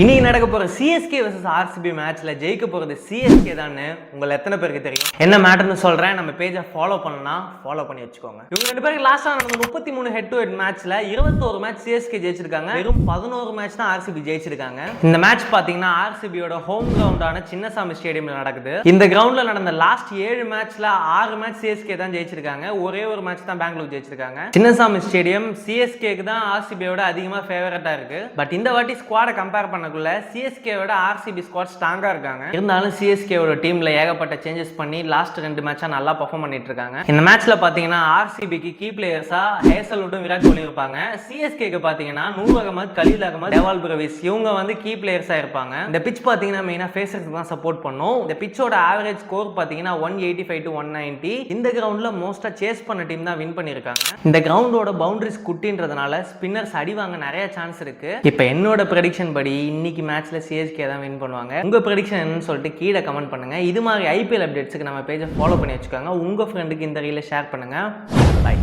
இன்னைக்கு நடக்க போற சிஎஸ்கே vs ஆர்சிபி மேட்ச்ல ஜெயிக்க போறது சிஎஸ்கே தான். உங்களை எத்தனை பேருக்கு தெரியும்? என்ன மேட்டர்னு சொல்றேன். நம்ம பேஜை ஃபாலோ பண்ணா ஃபாலோ பண்ணி வச்சுக்கோங்க. இவங்க ரெண்டு பேருக்கு லாஸ்டா நடந்த 33 ஹெட் டு ஹெட் மேட்ச்ல 21 மேட்ச் சிஎஸ்கே ஜெயிச்சிருக்காங்க. வெறும் 11 மேட்ச் தான் ஆர்சிபி ஜெயிச்சிருக்காங்க. இந்த மேட்ச் பாத்தீங்கன்னா ஆர்சிபியோட ஹோம் கிரவுண்டான சின்னசாமி ஸ்டேடியம்ல நடக்குது. இந்த கிரவுண்ட்ல நடந்த லாஸ்ட் 7 மேட்ச்ல 6 மேட்ச் சிஎஸ்கே தான் ஜெயிச்சிருக்காங்க. ஒரே ஒரு மேட்ச் தான் பெங்களூர் ஜெயிச்சிருக்காங்க. சின்னசாமி ஸ்டேடியம் சிஎஸ்கேக்கு தான் ஆர்சிபியோட அதிகமா ஃபேவரட்டா இருக்கு. பட் இந்த வாட்டி ஸ்குவாடை கம்பேர் பண்ண சிஎஸ்கேவோட ஆர்சிபி ஸ்குவாட் ஸ்ட்ராங்கா இருக்காங்க. இருந்தாலும் சிஎஸ்கேவோட டீம்ல ஏகப்பட்ட சேஞ்சஸ் பண்ணி லாஸ்ட் 2 மேட்சா நல்லா பெர்ஃபார்ம் பண்ணிட்டு இருக்காங்க. இந்த மேட்ச்ல பாத்தீங்கன்னா ஆர்சிபிக்கு கீ பிளேயர்ஸா ஹேசல்வுட்டும் விராட் கோலி இருப்பாங்க. சிஎஸ்கேக்கு பாத்தீங்கன்னா நூர் அகமது, கலீல் அகமது, டெவால் பிரவிஸ் இவங்க வந்து கீ பிளேயர்ஸா இருப்பாங்க. இந்த பிட்ச் பாத்தீங்கன்னா மெயினா ஃபேஸர்ஸ்க்கு தான் சப்போர்ட் பண்ணும். இந்த பிட்சோட ஆவரேஜ் ஸ்கோர் பாத்தீங்கன்னா 185 to 190. இந்த கிரவுண்ட்ல மோஸ்டா சேஸ் பண்ண டீம் தான் வின் பண்ணிருக்காங்க. இந்த கிரவுண்டோட பவுண்டரிஸ் குட்டின்றதுனால ஸ்பின்னர்ஸ் அடிவாங்க நிறைய சான்ஸ் இருக்கு. இப்போ என்னோட ப்ரெடிக்ஷன் படி இன்னைக்கு மேட்ச்ல சிஎஸ்கே தான் வின் பண்ணுவாங்க. உங்க ப்ரெடிக்ஷன் என்னன்னு சொல்லிட்டு கீழே கமெண்ட் பண்ணுங்க. இது மாதிரி ஐபிஎல் அப்டேட்ஸ்க்கு நம்ம பேஜை ஃபாலோ பண்ணி வச்சுக்கோங்க. உங்க ஃப்ரெண்டுக்கு இந்த ரீலை ஷேர் பண்ணுங்க. பை.